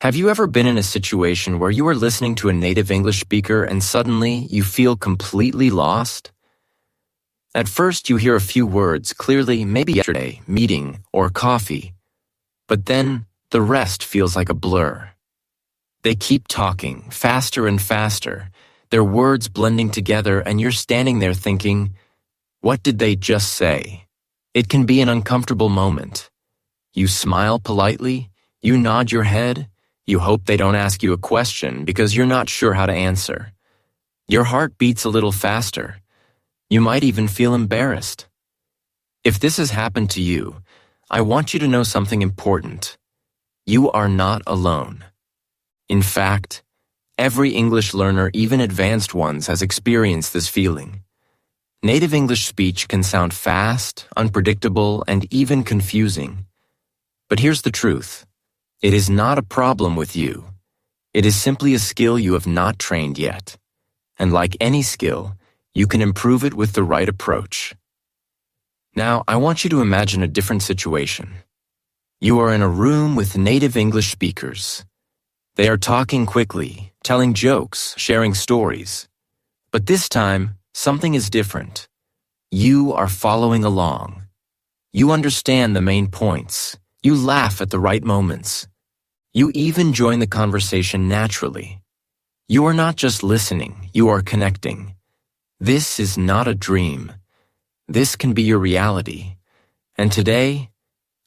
Have you ever been in a situation where you are listening to a native English speaker and suddenly you feel completely lost? At first you hear a few words clearly, maybe yesterday, meeting, or coffee, but then the rest feels like a blur. They keep talking, faster and faster, their words blending together, and you're standing there thinking, what did they just say? It can be an uncomfortable moment. You smile politely, you nod your head, you hope they don't ask you a question because you're not sure how to answer. Your heart beats a little faster. You might even feel embarrassed. If this has happened to you, I want you to know something important. You are not alone. In fact, every English learner, even advanced ones, has experienced this feeling. Native English speech can sound fast, unpredictable, and even confusing. But here's the truth. It is not a problem with you. It is simply a skill you have not trained yet. And like any skill, you can improve it with the right approach. Now, I want you to imagine a different situation. You are in a room with native English speakers. They are talking quickly, telling jokes, sharing stories. But this time, something is different. You are following along. You understand the main points. You laugh at the right moments. You even join the conversation naturally. You are not just listening, you are connecting. This is not a dream. This can be your reality. And today,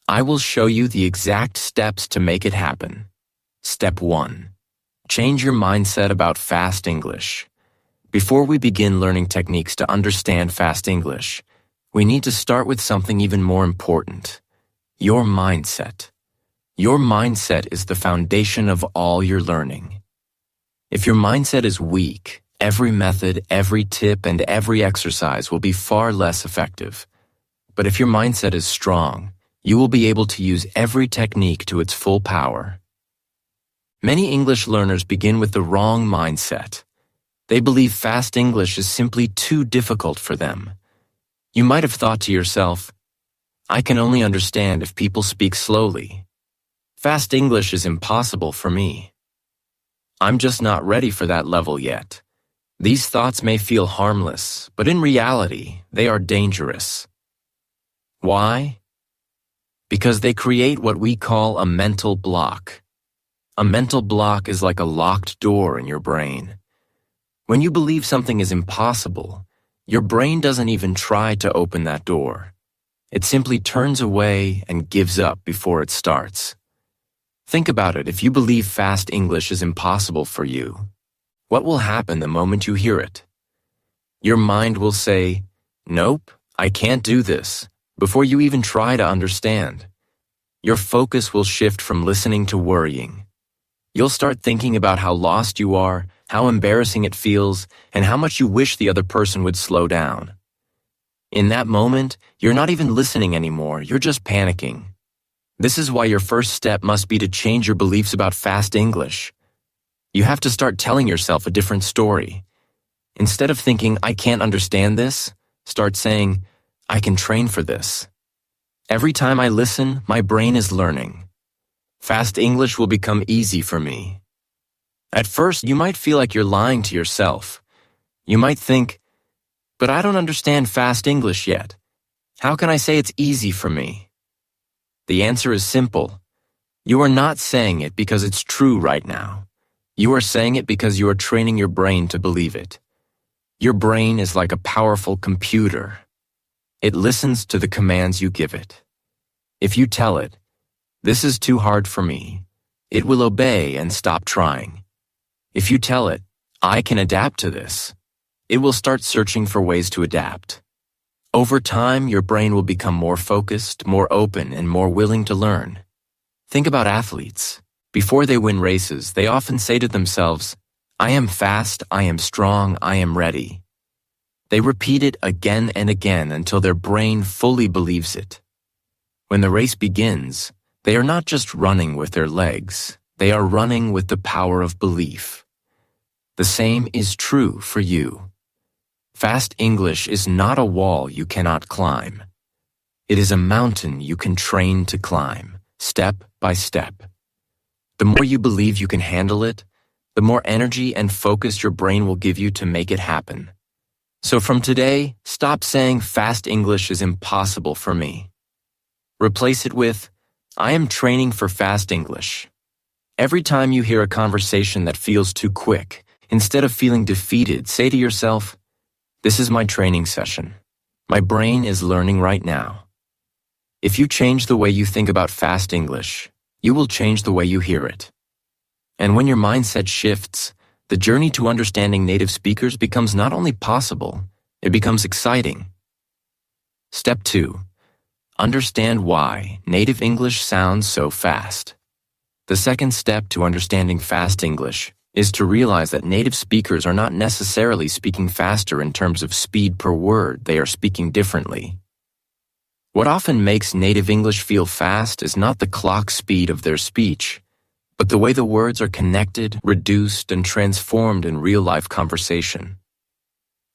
I will show you the exact steps to make it happen. Step 1. Change your mindset about fast English. Before we begin learning techniques to understand fast English, we need to start with something even more important. Your mindset. Your mindset is the foundation of all your learning. If your mindset is weak, every method, every tip, and every exercise will be far less effective. But if your mindset is strong, you will be able to use every technique to its full power. Many English learners begin with the wrong mindset. They believe fast English is simply too difficult for them. You might have thought to yourself, I can only understand if people speak slowly. Fast English is impossible for me. I'm just not ready for that level yet. These thoughts may feel harmless, but in reality, they are dangerous. Why? Because they create what we call a mental block. A mental block is like a locked door in your brain. When you believe something is impossible, your brain doesn't even try to open that door. It simply turns away and gives up before it starts. Think about it. If you believe fast English is impossible for you, what will happen the moment you hear it? Your mind will say, nope, I can't do this, before you even try to understand. Your focus will shift from listening to worrying. You'll start thinking about how lost you are, how embarrassing it feels, and how much you wish the other person would slow down. In that moment, you're not even listening anymore, you're just panicking. This is why your first step must be to change your beliefs about fast English. You have to start telling yourself a different story. Instead of thinking, I can't understand this, start saying, I can train for this. Every time I listen, my brain is learning. Fast English will become easy for me. At first, you might feel like you're lying to yourself. You might think, but I don't understand fast English yet. How can I say it's easy for me? The answer is simple. You are not saying it because it's true right now. You are saying it because you are training your brain to believe it. Your brain is like a powerful computer. It listens to the commands you give it. If you tell it, this is too hard for me, it will obey and stop trying. If you tell it, I can adapt to this, it will start searching for ways to adapt. Over time, your brain will become more focused, more open, and more willing to learn. Think about athletes. Before they win races, they often say to themselves, I am fast, I am strong, I am ready. They repeat it again and again until their brain fully believes it. When the race begins, they are not just running with their legs, they are running with the power of belief. The same is true for you. Fast English is not a wall you cannot climb. It is a mountain you can train to climb, step by step. The more you believe you can handle it, the more energy and focus your brain will give you to make it happen. So from today, stop saying fast English is impossible for me. Replace it with, I am training for fast English. Every time you hear a conversation that feels too quick, instead of feeling defeated, say to yourself, this is my training session. My brain is learning right now. If you change the way you think about fast English, you will change the way you hear it. And when your mindset shifts, the journey to understanding native speakers becomes not only possible, it becomes exciting. Step 2. Understand why native English sounds so fast. The second step to understanding fast English is to realize that native speakers are not necessarily speaking faster in terms of speed per word, they are speaking differently. What often makes native English feel fast is not the clock speed of their speech, but the way the words are connected, reduced, and transformed in real-life conversation.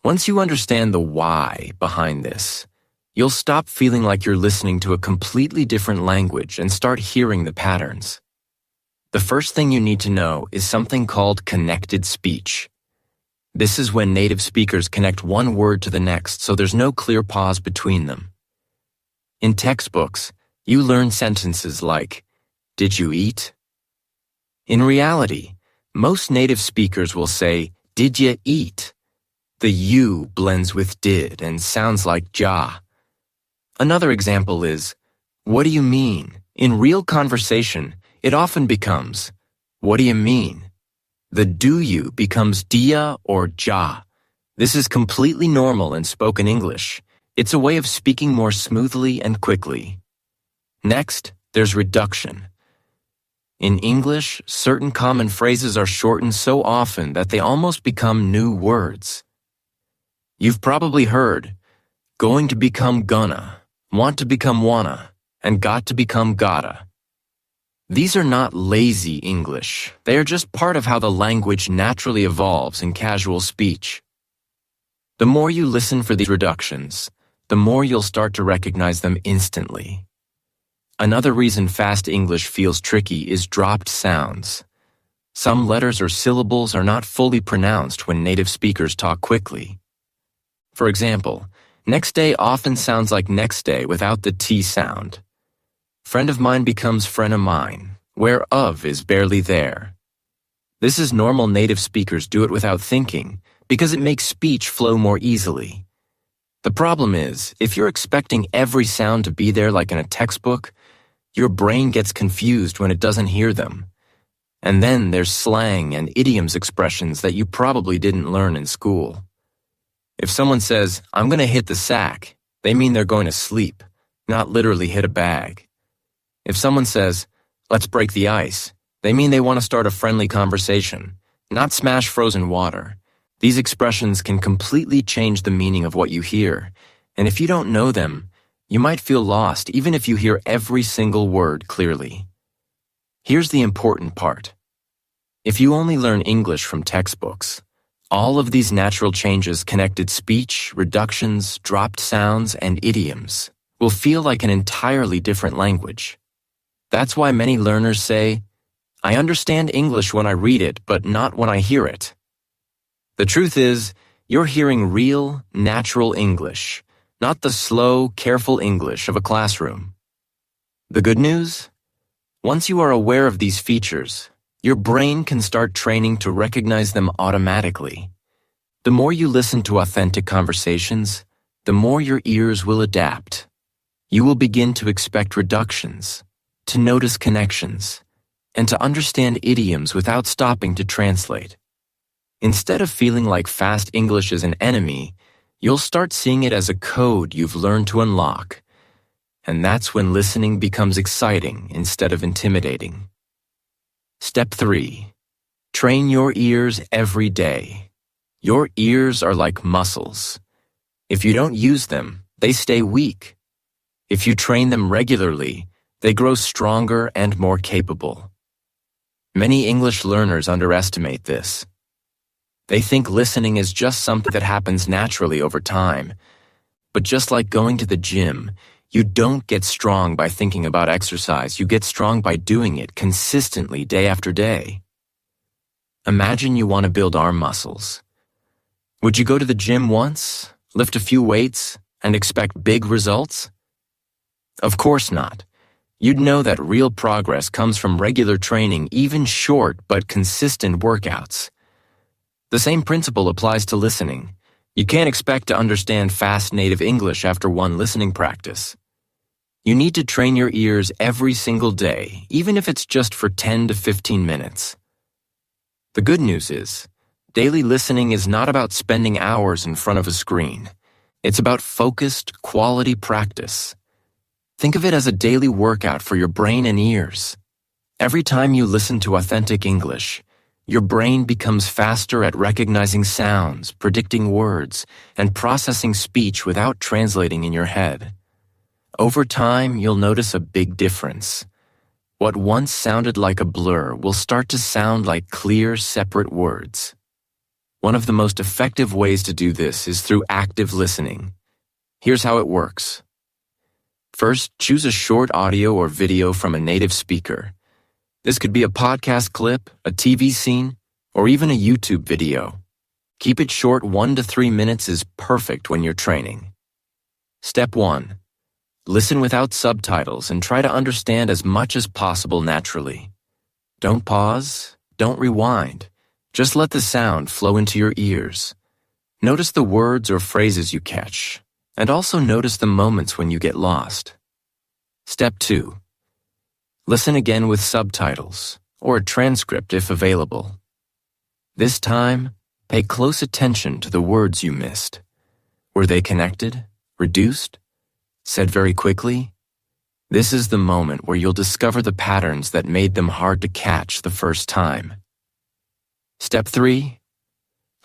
Once you understand the why behind this, you'll stop feeling like you're listening to a completely different language and start hearing the patterns. The first thing you need to know is something called connected speech. This is when native speakers connect one word to the next so there's no clear pause between them. In textbooks, you learn sentences like, did you eat? In reality, most native speakers will say, did you eat? The you blends with did and sounds like ja. Another example is, what do you mean? In real conversation, it often becomes, what do you mean? The do you becomes dia or ja. This is completely normal in spoken English. It's a way of speaking more smoothly and quickly. Next, there's reduction. In English, certain common phrases are shortened so often that they almost become new words. You've probably heard, going to become gonna, want to become wanna, and got to become gotta. These are not lazy English. They are just part of how the language naturally evolves in casual speech. The more you listen for these reductions, the more you'll start to recognize them instantly. Another reason fast English feels tricky is dropped sounds. Some letters or syllables are not fully pronounced when native speakers talk quickly. For example, next day often sounds like next day without the T sound. Friend of mine becomes friend of mine, where of is barely there. This is normal native speakers do it without thinking because it makes speech flow more easily. The problem is, if you're expecting every sound to be there like in a textbook, your brain gets confused when it doesn't hear them. And then there's slang and idioms expressions that you probably didn't learn in school. If someone says, I'm going to hit the sack, they mean they're going to sleep, not literally hit a bag. If someone says, let's break the ice, they mean they want to start a friendly conversation, not smash frozen water. These expressions can completely change the meaning of what you hear, and if you don't know them, you might feel lost even if you hear every single word clearly. Here's the important part. If you only learn English from textbooks, all of these natural changes, connected speech, reductions, dropped sounds, and idioms, will feel like an entirely different language. That's why many learners say, I understand English when I read it, but not when I hear it. The truth is, you're hearing real, natural English, not the slow, careful English of a classroom. The good news? Once you are aware of these features, your brain can start training to recognize them automatically. The more you listen to authentic conversations, the more your ears will adapt. You will begin to expect reductions, to notice connections, and to understand idioms without stopping to translate. Instead of feeling like fast English is an enemy, you'll start seeing it as a code you've learned to unlock. And that's when listening becomes exciting instead of intimidating. Step 3. Train your ears every day. Your ears are like muscles. If you don't use them, they stay weak. If you train them regularly, they grow stronger and more capable. Many English learners underestimate this. They think listening is just something that happens naturally over time. But just like going to the gym, You don't get strong by thinking about exercise. You get strong by doing it consistently day after day. Imagine you want to build arm muscles. Would you go to the gym once, lift a few weights, and expect big results? Of course not. You'd know that real progress comes from regular training, even short but consistent workouts. The same principle applies to listening. You can't expect to understand fast native English after one listening practice. You need to train your ears every single day, even if it's just for 10 to 15 minutes. The good news is, daily listening is not about spending hours in front of a screen. It's about focused, quality practice. Think of it as a daily workout for your brain and ears. Every time you listen to authentic English, your brain becomes faster at recognizing sounds, predicting words, and processing speech without translating in your head. Over time, you'll notice a big difference. What once sounded like a blur will start to sound like clear, separate words. One of the most effective ways to do this is through active listening. Here's how it works. First, choose a short audio or video from a native speaker. This could be a podcast clip, a TV scene, or even a YouTube video. Keep it short. 1 to 3 minutes is perfect when you're training. Step 1. Listen without subtitles and try to understand as much as possible naturally. Don't pause, don't rewind. Just let the sound flow into your ears. Notice the words or phrases you catch, and also notice the moments when you get lost. Step 2. Listen again with subtitles, or a transcript if available. This time, pay close attention to the words you missed. Were they connected, reduced, said very quickly? This is the moment where you'll discover the patterns that made them hard to catch the first time. Step 3.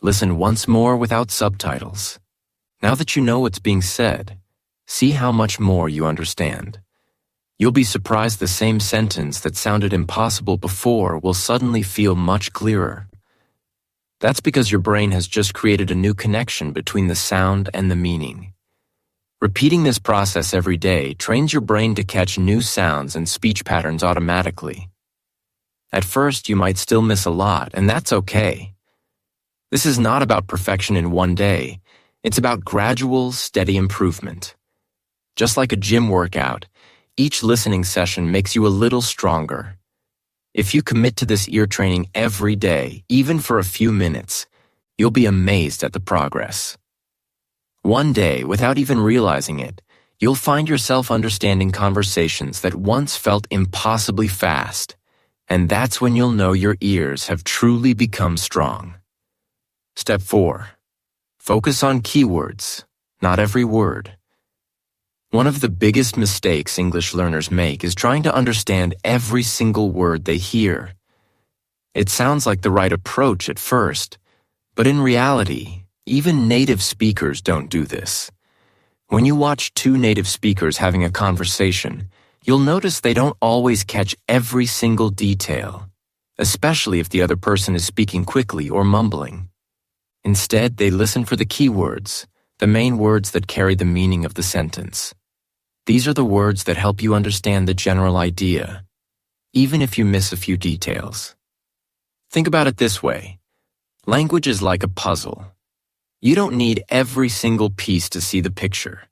Listen once more without subtitles. Now that you know what's being said, see how much more you understand. You'll be surprised the same sentence that sounded impossible before will suddenly feel much clearer. That's because your brain has just created a new connection between the sound and the meaning. Repeating this process every day trains your brain to catch new sounds and speech patterns automatically. At first, you might still miss a lot, and that's okay. This is not about perfection in one day. It's about gradual, steady improvement. Just like a gym workout, each listening session makes you a little stronger. If you commit to this ear training every day, even for a few minutes, you'll be amazed at the progress. One day, without even realizing it, you'll find yourself understanding conversations that once felt impossibly fast, and that's when you'll know your ears have truly become strong. Step 4. Focus on keywords, not every word. One of the biggest mistakes English learners make is trying to understand every single word they hear. It sounds like the right approach at first, but in reality, even native speakers don't do this. When you watch two native speakers having a conversation, you'll notice they don't always catch every single detail, especially if the other person is speaking quickly or mumbling. Instead, they listen for the keywords, the main words that carry the meaning of the sentence. These are the words that help you understand the general idea, even if you miss a few details. Think about it this way. Language is like a puzzle. You don't need every single piece to see the picture.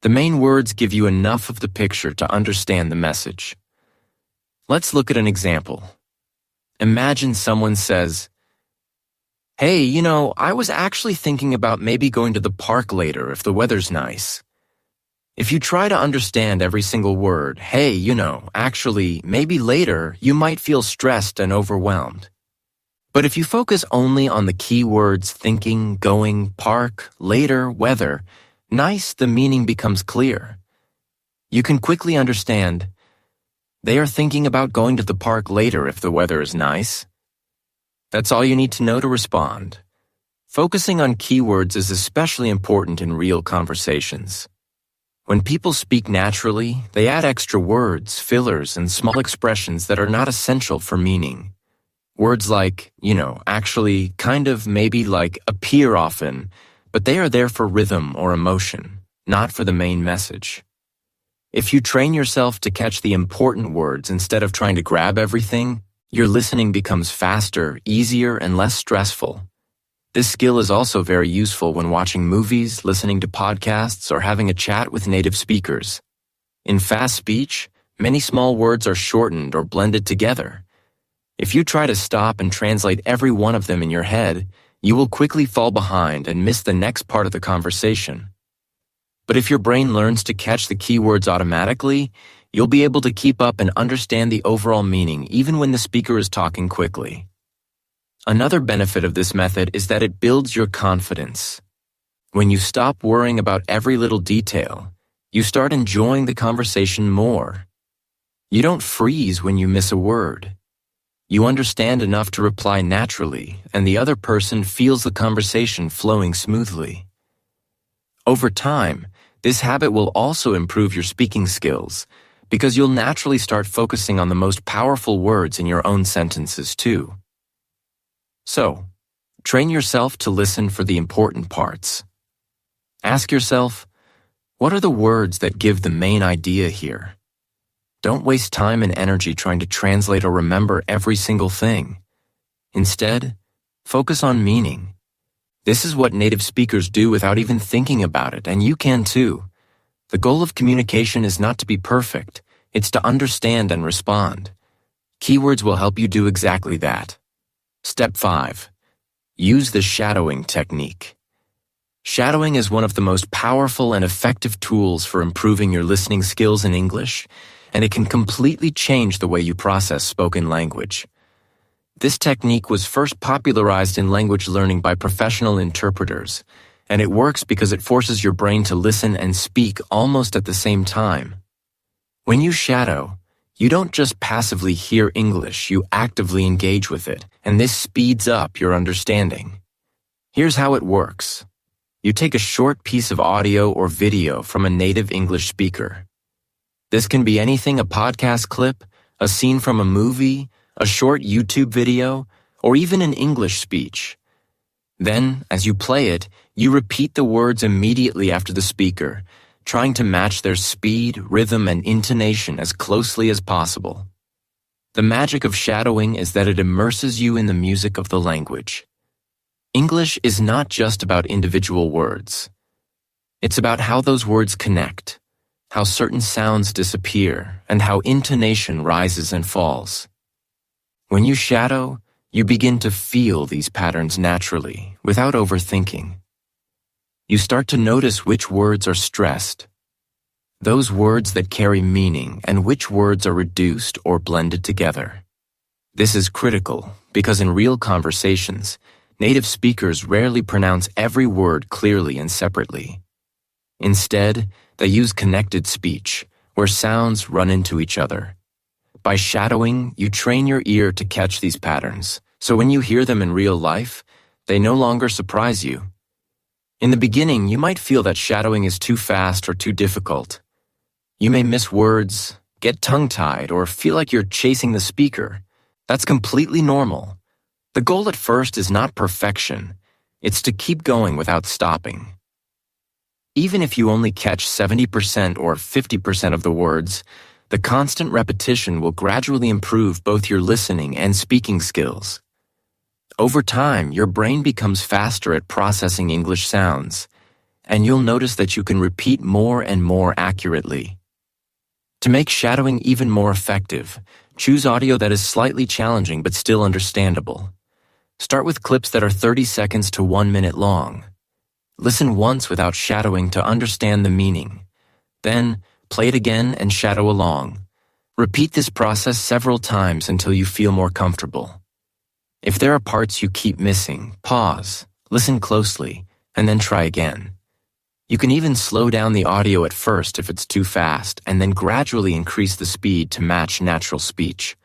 The main words give you enough of the picture to understand the message. Let's look at an example. Imagine someone says, "Hey, I was actually thinking about maybe going to the park later if the weather's nice." If you try to understand every single word, "hey, actually, maybe later," you might feel stressed and overwhelmed. But if you focus only on the key words thinking, going, park, later, weather, nice, the meaning becomes clear. You can quickly understand, they are thinking about going to the park later if the weather is nice. That's all you need to know to respond. Focusing on keywords is especially important in real conversations. When people speak naturally, they add extra words, fillers, and small expressions that are not essential for meaning. Words like, actually, kind of, maybe, like, appear often, but they are there for rhythm or emotion, not for the main message. If you train yourself to catch the important words instead of trying to grab everything, your listening becomes faster, easier, and less stressful. This skill is also very useful when watching movies, listening to podcasts, or having a chat with native speakers. In fast speech, many small words are shortened or blended together. If you try to stop and translate every one of them in your head, you will quickly fall behind and miss the next part of the conversation. But if your brain learns to catch the key words automatically, you'll be able to keep up and understand the overall meaning even when the speaker is talking quickly. Another benefit of this method is that it builds your confidence. When you stop worrying about every little detail, you start enjoying the conversation more. You don't freeze when you miss a word. You understand enough to reply naturally, and the other person feels the conversation flowing smoothly. Over time, this habit will also improve your speaking skills, because you'll naturally start focusing on the most powerful words in your own sentences too. So, train yourself to listen for the important parts. Ask yourself, what are the words that give the main idea here? Don't waste time and energy trying to translate or remember every single thing. Instead, focus on meaning. This is what native speakers do without even thinking about it, and you can too. The goal of communication is not to be perfect, it's to understand and respond. Keywords will help you do exactly that. Step 5. Use the shadowing technique. Shadowing is one of the most powerful and effective tools for improving your listening skills in English, and it can completely change the way you process spoken language. This technique was first popularized in language learning by professional interpreters, and it works because it forces your brain to listen and speak almost at the same time. When you shadow, you don't just passively hear English, you actively engage with it, and this speeds up your understanding. Here's how it works. You take a short piece of audio or video from a native English speaker. This can be anything: a podcast clip, a scene from a movie, a short YouTube video, or even an English speech. Then, as you play it, you repeat the words immediately after the speaker, trying to match their speed, rhythm, and intonation as closely as possible. The magic of shadowing is that it immerses you in the music of the language. English is not just about individual words. It's about how those words connect, how certain sounds disappear, and how intonation rises and falls. When you shadow, you begin to feel these patterns naturally, without overthinking. You start to notice which words are stressed, those words that carry meaning, and which words are reduced or blended together. This is critical because in real conversations, native speakers rarely pronounce every word clearly and separately. Instead, they use connected speech, where sounds run into each other. By shadowing, you train your ear to catch these patterns, so when you hear them in real life, they no longer surprise you. In the beginning, you might feel that shadowing is too fast or too difficult. You may miss words, get tongue-tied, or feel like you're chasing the speaker. That's completely normal. The goal at first is not perfection, it's to keep going without stopping. Even if you only catch 70% or 50% of the words, the constant repetition will gradually improve both your listening and speaking skills. Over time, your brain becomes faster at processing English sounds, and you'll notice that you can repeat more and more accurately. To make shadowing even more effective, choose audio that is slightly challenging but still understandable. Start with clips that are 30 seconds to 1 minute long. Listen once without shadowing to understand the meaning. Then, play it again and shadow along. Repeat this process several times until you feel more comfortable. If there are parts you keep missing, pause, listen closely, and then try again. You can even slow down the audio at first if it's too fast, and then gradually increase the speed to match natural speech.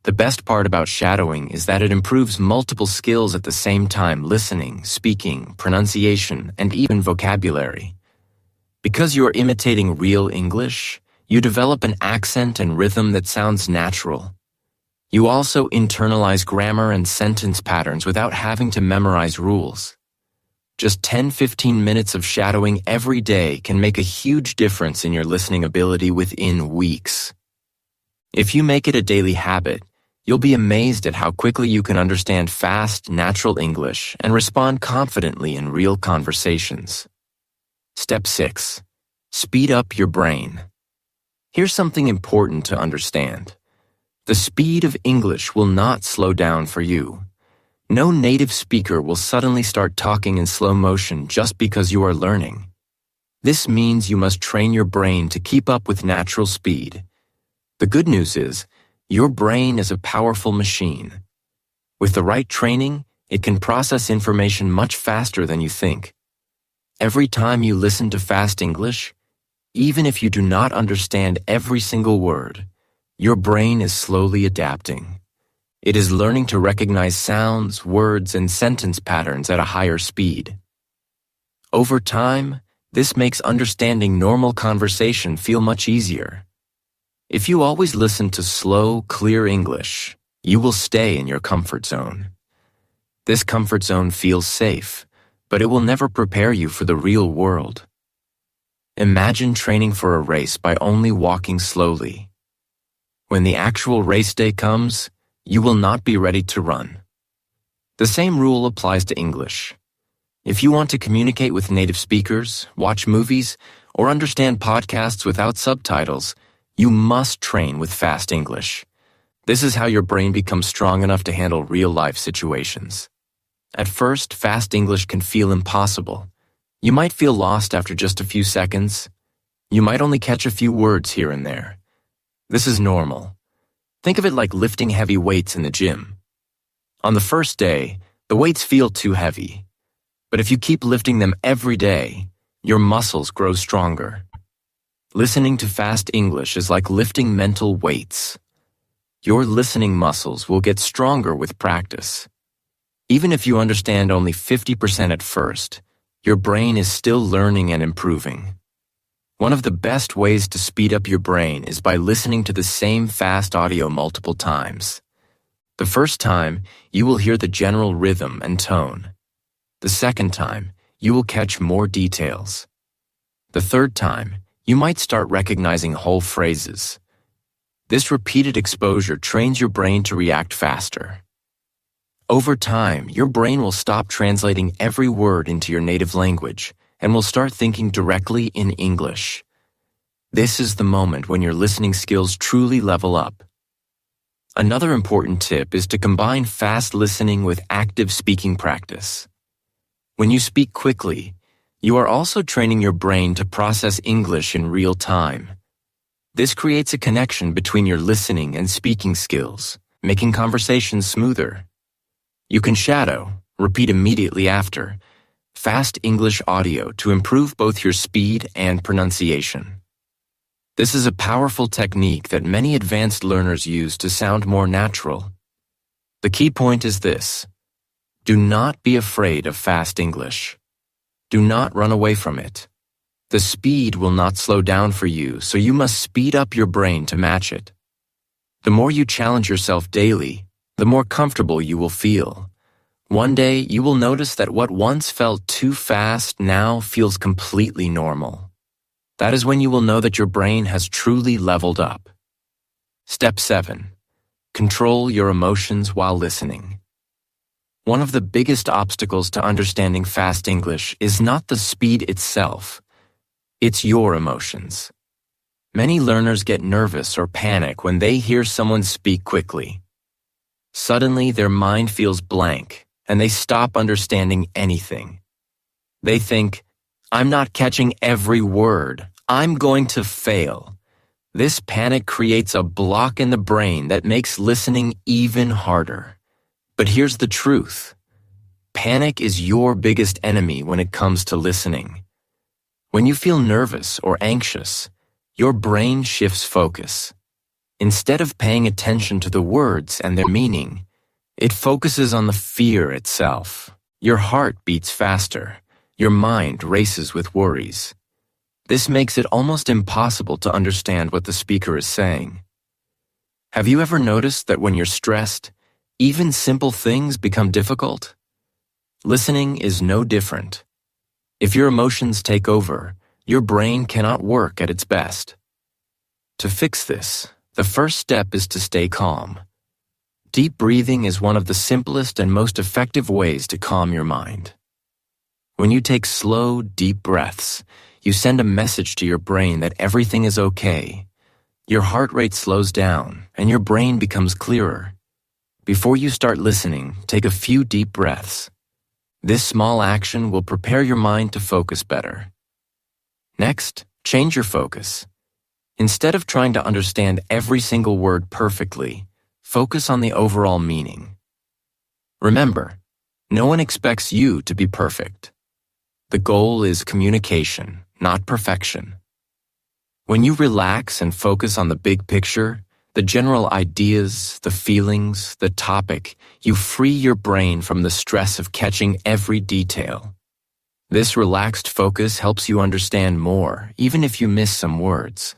The best part about shadowing is that it improves multiple skills at the same time: listening, speaking, pronunciation, and even vocabulary. Because you are imitating real English, you develop an accent and rhythm that sounds natural. You also internalize grammar and sentence patterns without having to memorize rules. Just 10-15 minutes of shadowing every day can make a huge difference in your listening ability within weeks. If you make it a daily habit, you'll be amazed at how quickly you can understand fast, natural English and respond confidently in real conversations. Step 6. Speed up your brain. Here's something important to understand. The speed of English will not slow down for you. No native speaker will suddenly start talking in slow motion just because you are learning. This means you must train your brain to keep up with natural speed. The good news is, your brain is a powerful machine. With the right training, it can process information much faster than you think. Every time you listen to fast English, even if you do not understand every single word, your brain is slowly adapting. It is learning to recognize sounds, words, and sentence patterns at a higher speed. Over time, this makes understanding normal conversation feel much easier. If you always listen to slow, clear English, you will stay in your comfort zone. This comfort zone feels safe, but it will never prepare you for the real world. Imagine training for a race by only walking slowly. When the actual race day comes, you will not be ready to run. The same rule applies to English. If you want to communicate with native speakers, watch movies, or understand podcasts without subtitles, you must train with fast English. This is how your brain becomes strong enough to handle real-life situations. At first, fast English can feel impossible. You might feel lost after just a few seconds. You might only catch a few words here and there. This is normal. Think of it like lifting heavy weights in the gym. On the first day, the weights feel too heavy. But if you keep lifting them every day, your muscles grow stronger. Listening to fast English is like lifting mental weights. Your listening muscles will get stronger with practice. Even if you understand only 50% at first, your brain is still learning and improving. One of the best ways to speed up your brain is by listening to the same fast audio multiple times. The first time, you will hear the general rhythm and tone. The second time, you will catch more details. The third time, you might start recognizing whole phrases. This repeated exposure trains your brain to react faster. Over time, your brain will stop translating every word into your native language and will start thinking directly in English. This is the moment when your listening skills truly level up. Another important tip is to combine fast listening with active speaking practice. When you speak quickly, you are also training your brain to process English in real time. This creates a connection between your listening and speaking skills, making conversations smoother. You can shadow, repeat immediately after, fast English audio to improve both your speed and pronunciation. This is a powerful technique that many advanced learners use to sound more natural. The key point is this: do not be afraid of fast English. Do not run away from it. The speed will not slow down for you, so you must speed up your brain to match it. The more you challenge yourself daily, the more comfortable you will feel. One day, you will notice that what once felt too fast now feels completely normal. That is when you will know that your brain has truly leveled up. Step 7. Control your emotions while listening. One of the biggest obstacles to understanding fast English is not the speed itself. It's your emotions. Many learners get nervous or panic when they hear someone speak quickly. Suddenly, their mind feels blank, and they stop understanding anything. They think, "I'm not catching every word. I'm going to fail." This panic creates a block in the brain that makes listening even harder. But here's the truth. Panic is your biggest enemy when it comes to listening. When you feel nervous or anxious, your brain shifts focus. Instead of paying attention to the words and their meaning, it focuses on the fear itself. Your heart beats faster. Your mind races with worries. This makes it almost impossible to understand what the speaker is saying. Have you ever noticed that when you're stressed, even simple things become difficult? Listening is no different. If your emotions take over, your brain cannot work at its best. To fix this, the first step is to stay calm. Deep breathing is one of the simplest and most effective ways to calm your mind. When you take slow, deep breaths, you send a message to your brain that everything is okay. Your heart rate slows down, and your brain becomes clearer. Before you start listening, take a few deep breaths. This small action will prepare your mind to focus better. Next, change your focus. Instead of trying to understand every single word perfectly, focus on the overall meaning. Remember, no one expects you to be perfect. The goal is communication, not perfection. When you relax and focus on the big picture, the general ideas, the feelings, the topic, you free your brain from the stress of catching every detail. This relaxed focus helps you understand more, even if you miss some words.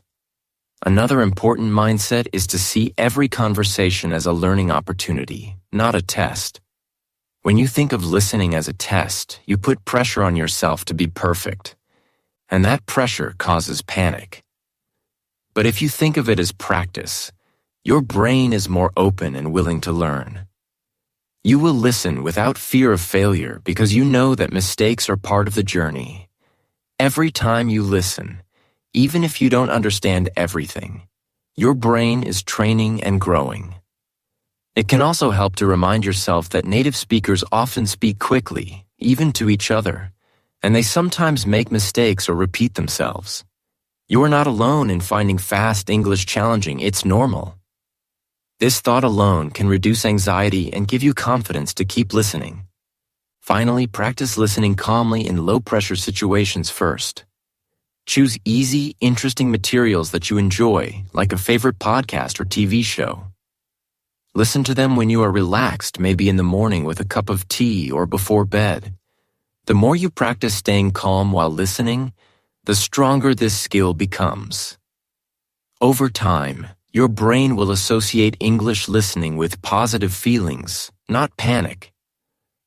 Another important mindset is to see every conversation as a learning opportunity, not a test. When you think of listening as a test, you put pressure on yourself to be perfect, and that pressure causes panic. But if you think of it as practice, your brain is more open and willing to learn. You will listen without fear of failure because you know that mistakes are part of the journey. Every time you listen, even if you don't understand everything, your brain is training and growing. It can also help to remind yourself that native speakers often speak quickly, even to each other, and they sometimes make mistakes or repeat themselves. You are not alone in finding fast English challenging. It's normal. This thought alone can reduce anxiety and give you confidence to keep listening. Finally, practice listening calmly in low-pressure situations first. Choose easy, interesting materials that you enjoy, like a favorite podcast or TV show. Listen to them when you are relaxed, maybe in the morning with a cup of tea or before bed. The more you practice staying calm while listening, the stronger this skill becomes. Over time, your brain will associate English listening with positive feelings, not panic.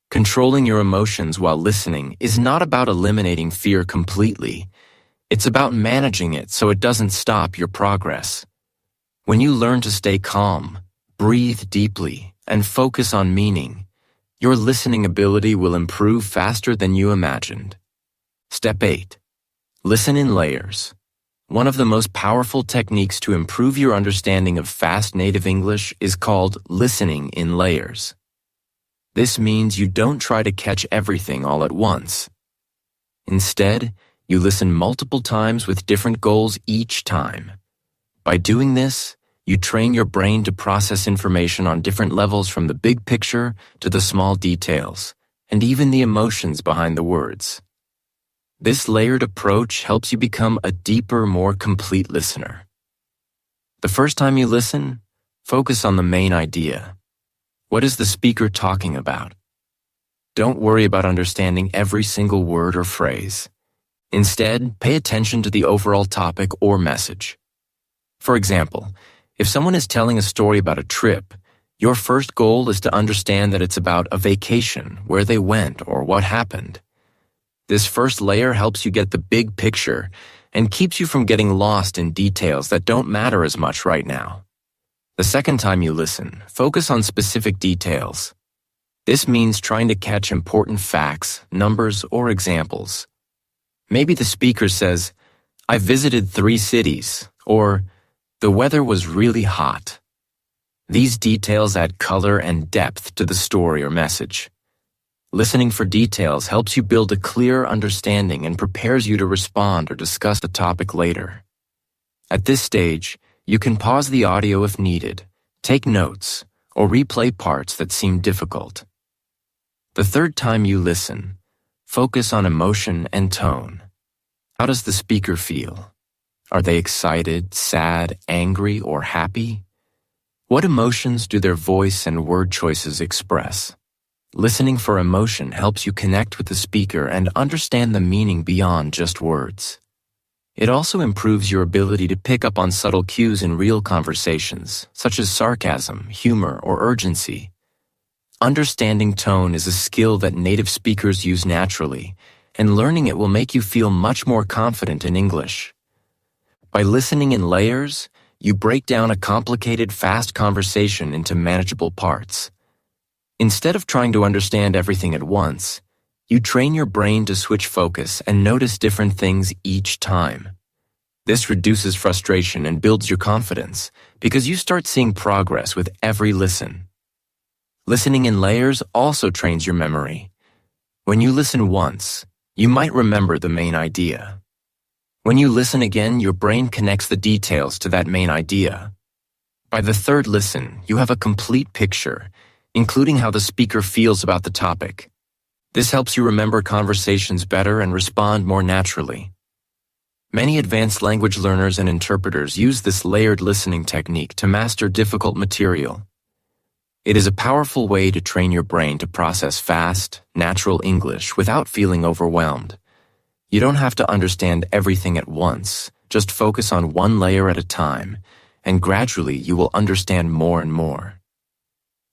Controlling your emotions while listening is not about eliminating fear completely. It's about managing it so it doesn't stop your progress. When you learn to stay calm, breathe deeply, and focus on meaning, your listening ability will improve faster than you imagined. Step 8. Listen in layers. One of the most powerful techniques to improve your understanding of fast native English is called listening in layers. This means you don't try to catch everything all at once. Instead, you listen multiple times with different goals each time. By doing this, you train your brain to process information on different levels from the big picture to the small details, and even the emotions behind the words. This layered approach helps you become a deeper, more complete listener. The first time you listen, focus on the main idea. What is the speaker talking about? Don't worry about understanding every single word or phrase. Instead, pay attention to the overall topic or message. For example, if someone is telling a story about a trip, your first goal is to understand that it's about a vacation, where they went, or what happened. This first layer helps you get the big picture and keeps you from getting lost in details that don't matter as much right now. The second time you listen, focus on specific details. This means trying to catch important facts, numbers, or examples. Maybe the speaker says, "I visited 3 cities," or "The weather was really hot." These details add color and depth to the story or message. Listening for details helps you build a clear understanding and prepares you to respond or discuss the topic later. At this stage, you can pause the audio if needed, take notes, or replay parts that seem difficult. The third time you listen, focus on emotion and tone. How does the speaker feel? Are they excited, sad, angry, or happy? What emotions do their voice and word choices express? Listening for emotion helps you connect with the speaker and understand the meaning beyond just words. It also improves your ability to pick up on subtle cues in real conversations, such as sarcasm, humor, or urgency. Understanding tone is a skill that native speakers use naturally, and learning it will make you feel much more confident in English. By listening in layers, you break down a complicated, fast conversation into manageable parts. Instead of trying to understand everything at once, you train your brain to switch focus and notice different things each time. This reduces frustration and builds your confidence because you start seeing progress with every listen. Listening in layers also trains your memory. When you listen once, you might remember the main idea. When you listen again, your brain connects the details to that main idea. By the third listen, you have a complete picture, including how the speaker feels about the topic. This helps you remember conversations better and respond more naturally. Many advanced language learners and interpreters use this layered listening technique to master difficult material. It is a powerful way to train your brain to process fast, natural English without feeling overwhelmed. You don't have to understand everything at once, just focus on one layer at a time, and gradually you will understand more and more.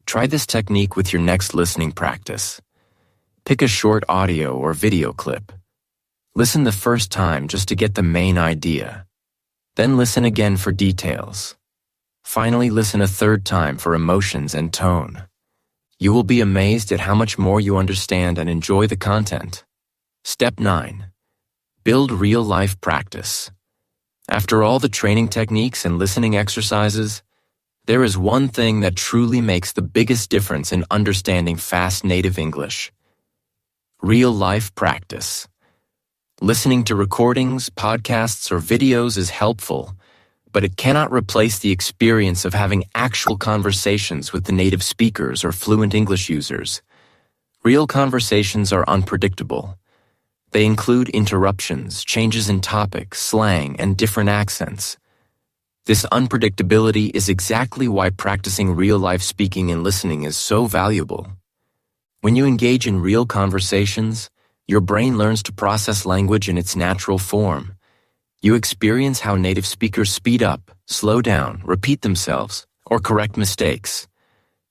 Try this technique with your next listening practice. Pick a short audio or video clip. Listen the first time just to get the main idea. Then listen again for details. Finally, listen a third time for emotions and tone. You will be amazed at how much more you understand and enjoy the content. Step 9. Build real-life practice. After all the training techniques and listening exercises, there is one thing that truly makes the biggest difference in understanding fast native English. Real-life practice. Listening to recordings, podcasts, or videos is helpful, but it cannot replace the experience of having actual conversations with the native speakers or fluent English users. Real conversations are unpredictable. They include interruptions, changes in topic, slang, and different accents. This unpredictability is exactly why practicing real-life speaking and listening is so valuable. When you engage in real conversations, your brain learns to process language in its natural form. You experience how native speakers speed up, slow down, repeat themselves, or correct mistakes.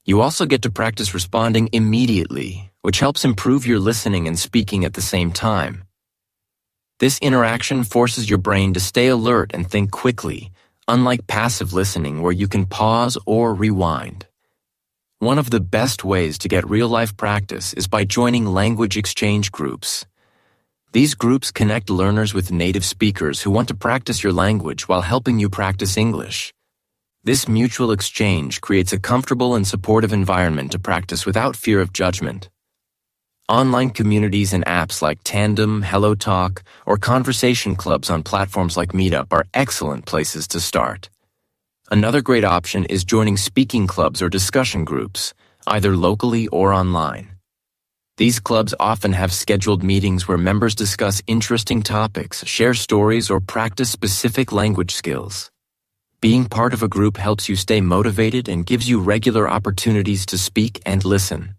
You also get to practice responding immediately, which helps improve your listening and speaking at the same time. This interaction forces your brain to stay alert and think quickly, unlike passive listening where you can pause or rewind. One of the best ways to get real-life practice is by joining language exchange groups. These groups connect learners with native speakers who want to practice your language while helping you practice English. This mutual exchange creates a comfortable and supportive environment to practice without fear of judgment. Online communities and apps like Tandem, HelloTalk, or conversation clubs on platforms like Meetup are excellent places to start. Another great option is joining speaking clubs or discussion groups, either locally or online. These clubs often have scheduled meetings where members discuss interesting topics, share stories, or practice specific language skills. Being part of a group helps you stay motivated and gives you regular opportunities to speak and listen.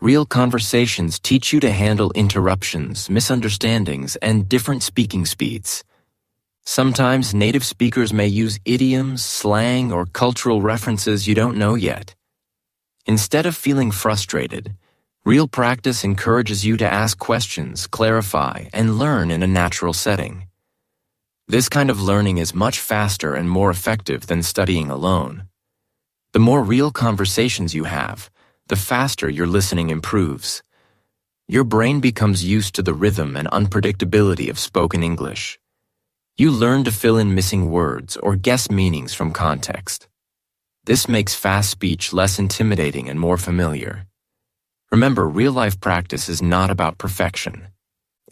Real conversations teach you to handle interruptions, misunderstandings, and different speaking speeds. Sometimes native speakers may use idioms, slang, or cultural references you don't know yet. Instead of feeling frustrated, real practice encourages you to ask questions, clarify, and learn in a natural setting. This kind of learning is much faster and more effective than studying alone. The more real conversations you have, the faster your listening improves. Your brain becomes used to the rhythm and unpredictability of spoken English. You learn to fill in missing words or guess meanings from context. This makes fast speech less intimidating and more familiar. Remember, real-life practice is not about perfection.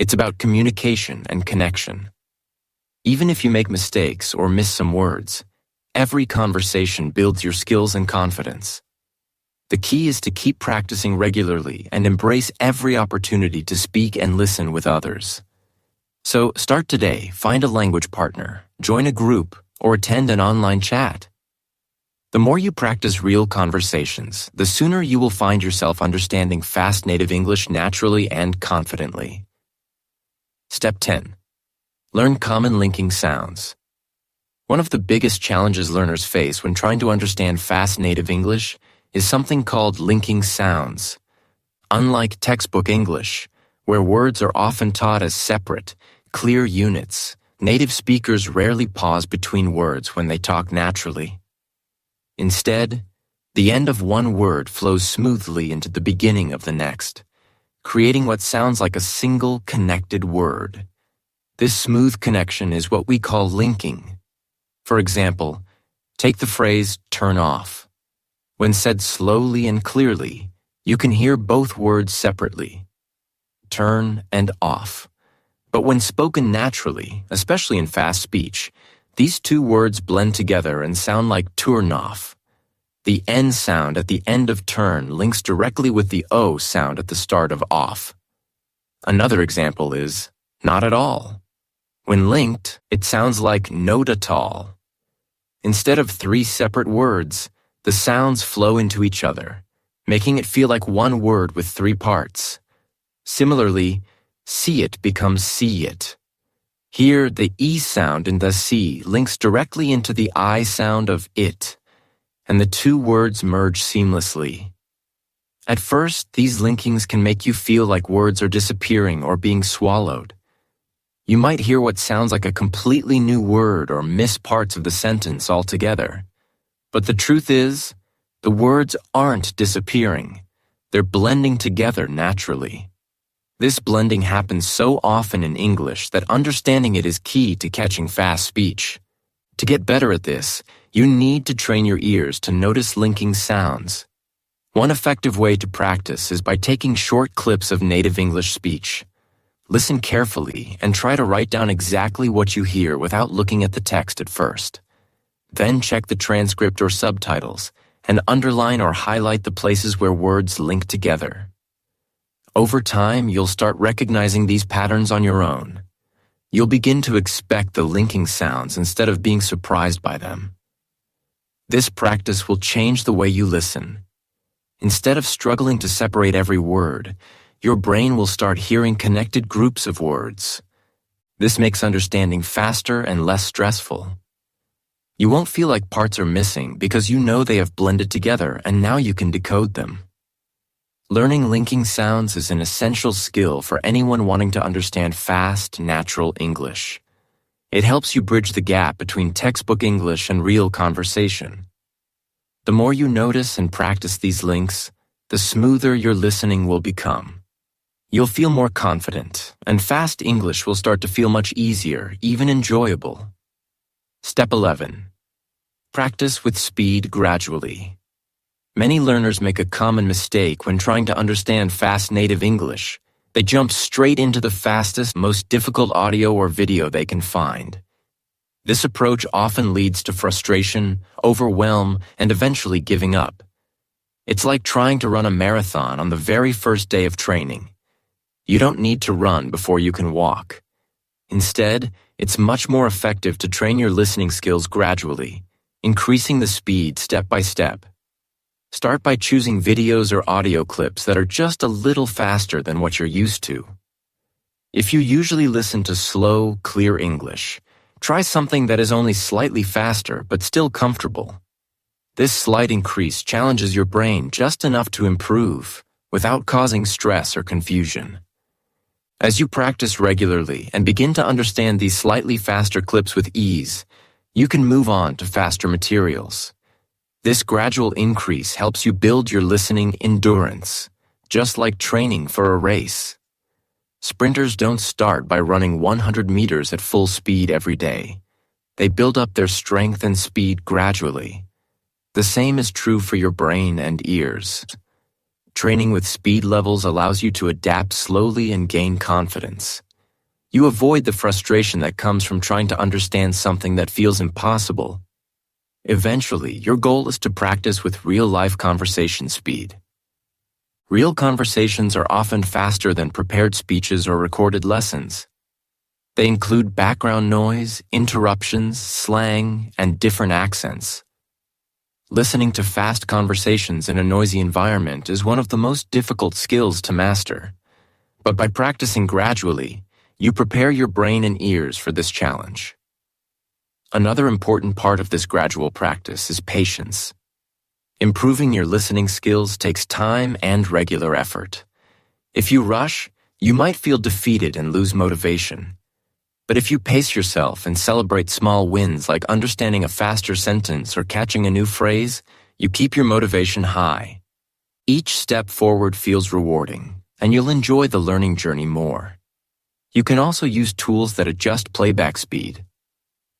It's about communication and connection. Even if you make mistakes or miss some words, every conversation builds your skills and confidence. The key is to keep practicing regularly and embrace every opportunity to speak and listen with others. So start today, find a language partner, join a group, or attend an online chat. The more you practice real conversations, the sooner you will find yourself understanding fast native English naturally and confidently. Step 10. Learn common linking sounds. One of the biggest challenges learners face when trying to understand fast native English is something called linking sounds. Unlike textbook English, where words are often taught as separate, clear units, native speakers rarely pause between words when they talk naturally. Instead, the end of one word flows smoothly into the beginning of the next, creating what sounds like a single connected word. This smooth connection is what we call linking. For example, take the phrase turn off. When said slowly and clearly, you can hear both words separately, turn and off. But when spoken naturally, especially in fast speech, these two words blend together and sound like turn off. The N sound at the end of turn links directly with the O sound at the start of off. Another example is not at all. When linked, it sounds like not at all. Instead of three separate words, the sounds flow into each other, making it feel like one word with three parts. Similarly, see it becomes see it. Here, the E sound in the C links directly into the I sound of it, and the two words merge seamlessly. At first, these linkings can make you feel like words are disappearing or being swallowed. You might hear what sounds like a completely new word or miss parts of the sentence altogether. But the truth is, the words aren't disappearing. They're blending together naturally. This blending happens so often in English that understanding it is key to catching fast speech. To get better at this, you need to train your ears to notice linking sounds. One effective way to practice is by taking short clips of native English speech. Listen carefully and try to write down exactly what you hear without looking at the text at first. Then check the transcript or subtitles and underline or highlight the places where words link together. Over time, you'll start recognizing these patterns on your own. You'll begin to expect the linking sounds instead of being surprised by them. This practice will change the way you listen. Instead of struggling to separate every word, your brain will start hearing connected groups of words. This makes understanding faster and less stressful. You won't feel like parts are missing because you know they have blended together and now you can decode them. Learning linking sounds is an essential skill for anyone wanting to understand fast, natural English. It helps you bridge the gap between textbook English and real conversation. The more you notice and practice these links, the smoother your listening will become. You'll feel more confident, and fast English will start to feel much easier, even enjoyable. Step 11. Practice with speed gradually. Many learners make a common mistake when trying to understand fast native English. They jump straight into the fastest, most difficult audio or video they can find. This approach often leads to frustration, overwhelm, and eventually giving up. It's like trying to run a marathon on the very first day of training. You don't need to run before you can walk. Instead, it's much more effective to train your listening skills gradually, increasing the speed step by step. Start by choosing videos or audio clips that are just a little faster than what you're used to. If you usually listen to slow, clear English, try something that is only slightly faster but still comfortable. This slight increase challenges your brain just enough to improve, without causing stress or confusion. As you practice regularly and begin to understand these slightly faster clips with ease, you can move on to faster materials. This gradual increase helps you build your listening endurance, just like training for a race. Sprinters don't start by running 100 meters at full speed every day. They build up their strength and speed gradually. The same is true for your brain and ears. Training with speed levels allows you to adapt slowly and gain confidence. You avoid the frustration that comes from trying to understand something that feels impossible. Eventually, your goal is to practice with real-life conversation speed. Real conversations are often faster than prepared speeches or recorded lessons. They include background noise, interruptions, slang, and different accents. Listening to fast conversations in a noisy environment is one of the most difficult skills to master. But by practicing gradually, you prepare your brain and ears for this challenge. Another important part of this gradual practice is patience. Improving your listening skills takes time and regular effort. If you rush, you might feel defeated and lose motivation. But if you pace yourself and celebrate small wins like understanding a faster sentence or catching a new phrase, you keep your motivation high. Each step forward feels rewarding, and you'll enjoy the learning journey more. You can also use tools that adjust playback speed.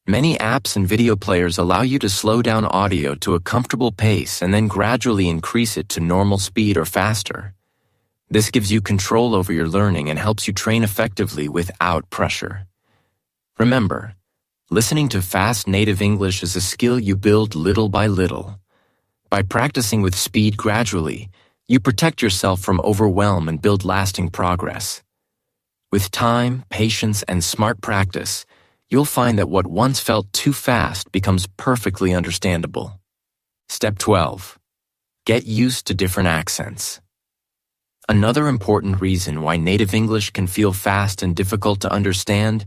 Many apps and video players allow you to slow down audio to a comfortable pace and then gradually increase it to normal speed or faster. This gives you control over your learning and helps you train effectively without pressure. Remember, listening to fast native English is a skill you build little by little. By practicing with speed gradually, you protect yourself from overwhelm and build lasting progress. With time, patience, and smart practice, you'll find that what once felt too fast becomes perfectly understandable. Step 12. Get used to different accents. Another important reason why native English can feel fast and difficult to understand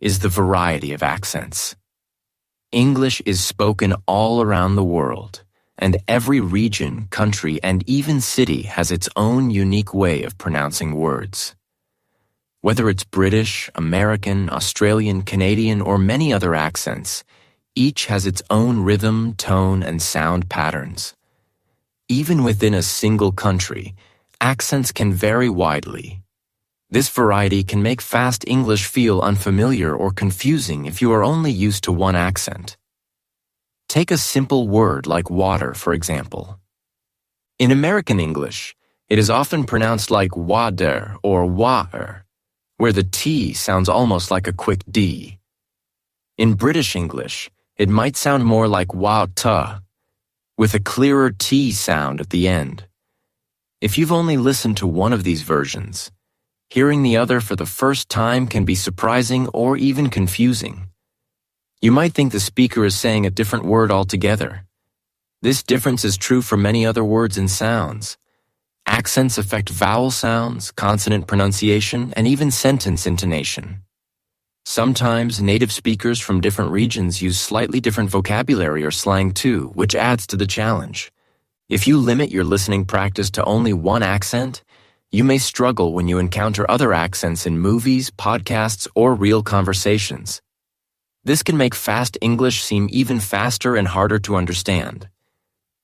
is the variety of accents. English is spoken all around the world, and every region, country, and even city has its own unique way of pronouncing words. Whether it's British, American, Australian, Canadian, or many other accents, each has its own rhythm, tone, and sound patterns. Even within a single country, accents can vary widely. This variety can make fast English feel unfamiliar or confusing if you are only used to one accent. Take a simple word like water, for example. In American English, it is often pronounced like water or water, where the T sounds almost like a quick D. In British English, it might sound more like water, with a clearer T sound at the end. If you've only listened to one of these versions, hearing the other for the first time can be surprising or even confusing. You might think the speaker is saying a different word altogether. This difference is true for many other words and sounds. Accents affect vowel sounds, consonant pronunciation, and even sentence intonation. Sometimes native speakers from different regions use slightly different vocabulary or slang too, which adds to the challenge. If you limit your listening practice to only one accent, you may struggle when you encounter other accents in movies, podcasts, or real conversations. This can make fast English seem even faster and harder to understand.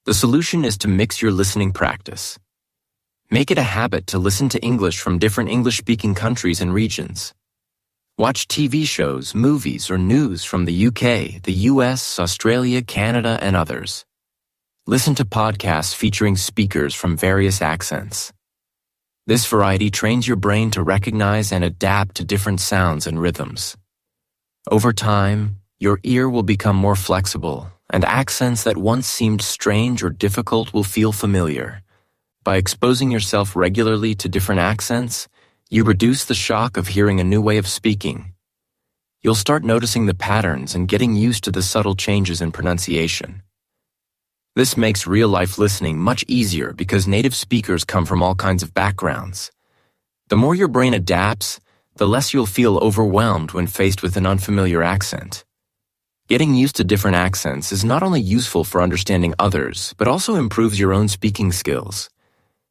The solution is to mix your listening practice. Make it a habit to listen to English from different English-speaking countries and regions. Watch TV shows, movies, or news from the UK, the US, Australia, Canada, and others. Listen to podcasts featuring speakers from various accents. This variety trains your brain to recognize and adapt to different sounds and rhythms. Over time, your ear will become more flexible, and accents that once seemed strange or difficult will feel familiar. By exposing yourself regularly to different accents, you reduce the shock of hearing a new way of speaking. You'll start noticing the patterns and getting used to the subtle changes in pronunciation. This makes real-life listening much easier because native speakers come from all kinds of backgrounds. The more your brain adapts, the less you'll feel overwhelmed when faced with an unfamiliar accent. Getting used to different accents is not only useful for understanding others, but also improves your own speaking skills.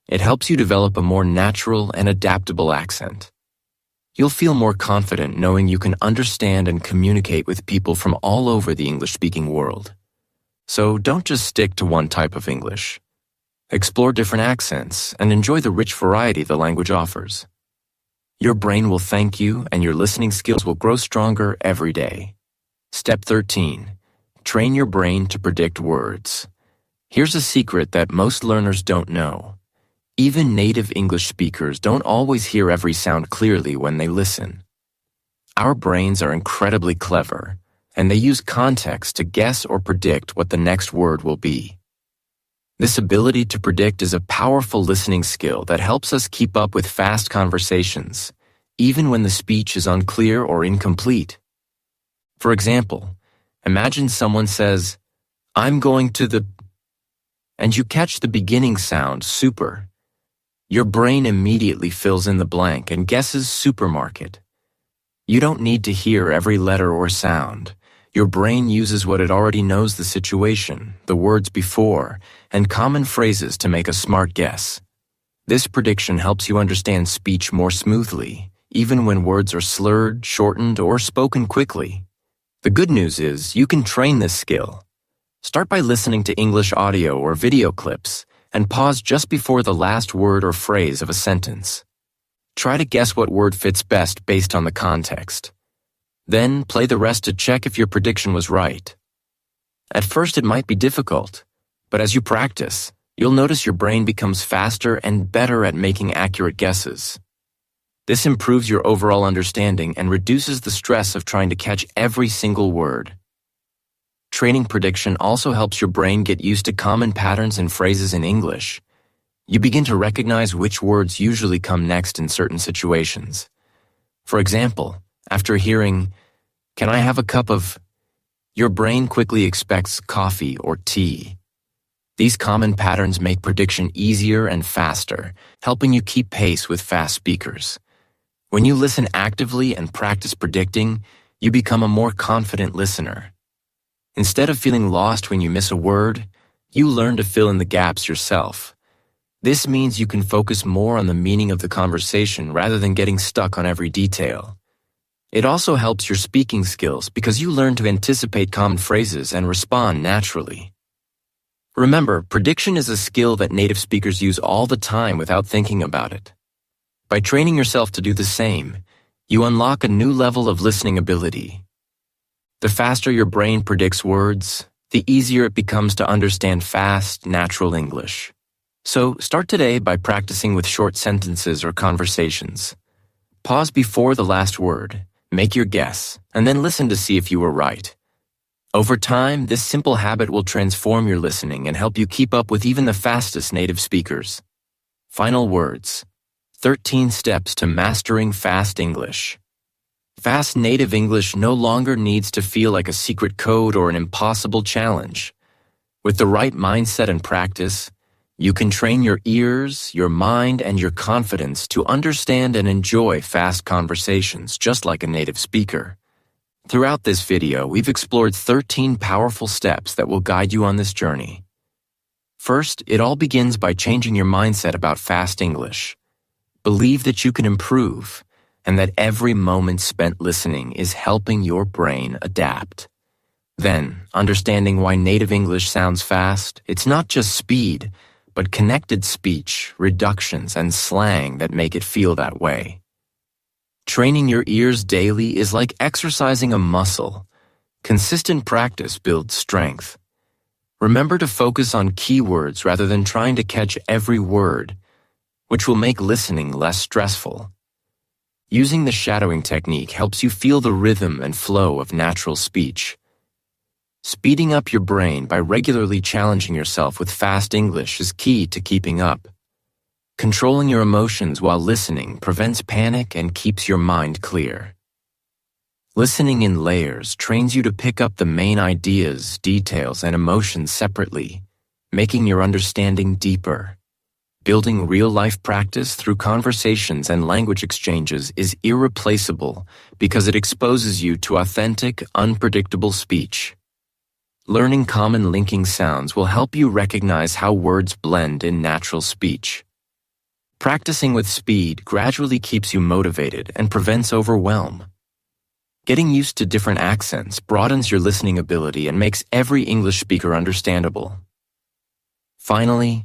It helps you develop a more natural and adaptable accent. You'll feel more confident knowing you can understand and communicate with people from all over the English-speaking world. So don't just stick to one type of English. Explore different accents and enjoy the rich variety the language offers. Your brain will thank you and your listening skills will grow stronger every day. Step 13. Train your brain to predict words. Here's a secret that most learners don't know. Even native English speakers don't always hear every sound clearly when they listen. Our brains are incredibly clever, and they use context to guess or predict what the next word will be. This ability to predict is a powerful listening skill that helps us keep up with fast conversations, even when the speech is unclear or incomplete. For example, imagine someone says, "I'm going to the," and you catch the beginning sound, super. Your brain immediately fills in the blank and guesses supermarket. You don't need to hear every letter or sound. Your brain uses what it already knows: the situation, the words before, and common phrases to make a smart guess. This prediction helps you understand speech more smoothly, even when words are slurred, shortened, or spoken quickly. The good news is you can train this skill. Start by listening to English audio or video clips and pause just before the last word or phrase of a sentence. Try to guess what word fits best based on the context. Then play the rest to check if your prediction was right. At first it might be difficult, but as you practice, you'll notice your brain becomes faster and better at making accurate guesses. This improves your overall understanding and reduces the stress of trying to catch every single word. Training prediction also helps your brain get used to common patterns and phrases in English. You begin to recognize which words usually come next in certain situations. For example, after hearing, "Can I have a cup of?" your brain quickly expects coffee or tea. These common patterns make prediction easier and faster, helping you keep pace with fast speakers. When you listen actively and practice predicting, you become a more confident listener. Instead of feeling lost when you miss a word, you learn to fill in the gaps yourself. This means you can focus more on the meaning of the conversation rather than getting stuck on every detail. It also helps your speaking skills because you learn to anticipate common phrases and respond naturally. Remember, prediction is a skill that native speakers use all the time without thinking about it. By training yourself to do the same, you unlock a new level of listening ability. The faster your brain predicts words, the easier it becomes to understand fast, natural English. So start today by practicing with short sentences or conversations. Pause before the last word, make your guess, and then listen to see if you were right. Over time, this simple habit will transform your listening and help you keep up with even the fastest native speakers. Final words: 13 steps to mastering fast English. Fast native English no longer needs to feel like a secret code or an impossible challenge. With the right mindset and practice, you can train your ears, your mind, and your confidence to understand and enjoy fast conversations just like a native speaker. Throughout this video, we've explored 13 powerful steps that will guide you on this journey. First, it all begins by changing your mindset about fast English. Believe that you can improve, and that every moment spent listening is helping your brain adapt. Then, understanding why native English sounds fast, it's not just speed, but connected speech, reductions, and slang that make it feel that way. Training your ears daily is like exercising a muscle. Consistent practice builds strength. Remember to focus on keywords rather than trying to catch every word, which will make listening less stressful. Using the shadowing technique helps you feel the rhythm and flow of natural speech. Speeding up your brain by regularly challenging yourself with fast English is key to keeping up. Controlling your emotions while listening prevents panic and keeps your mind clear. Listening in layers trains you to pick up the main ideas, details, and emotions separately, making your understanding deeper. Building real-life practice through conversations and language exchanges is irreplaceable because it exposes you to authentic, unpredictable speech. Learning common linking sounds will help you recognize how words blend in natural speech. Practicing with speed gradually keeps you motivated and prevents overwhelm. Getting used to different accents broadens your listening ability and makes every English speaker understandable. Finally,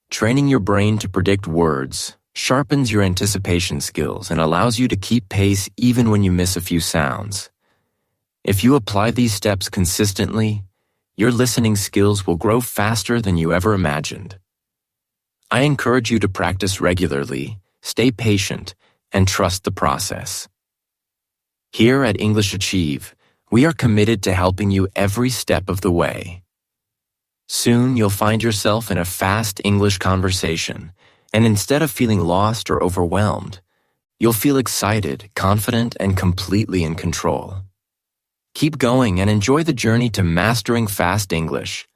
training your brain to predict words sharpens your anticipation skills and allows you to keep pace even when you miss a few sounds. If you apply these steps consistently, your listening skills will grow faster than you ever imagined. I encourage you to practice regularly, stay patient, and trust the process. Here at English Achieve, we are committed to helping you every step of the way. Soon you'll find yourself in a fast English conversation, and instead of feeling lost or overwhelmed, you'll feel excited, confident, and completely in control. Keep going and enjoy the journey to mastering fast English.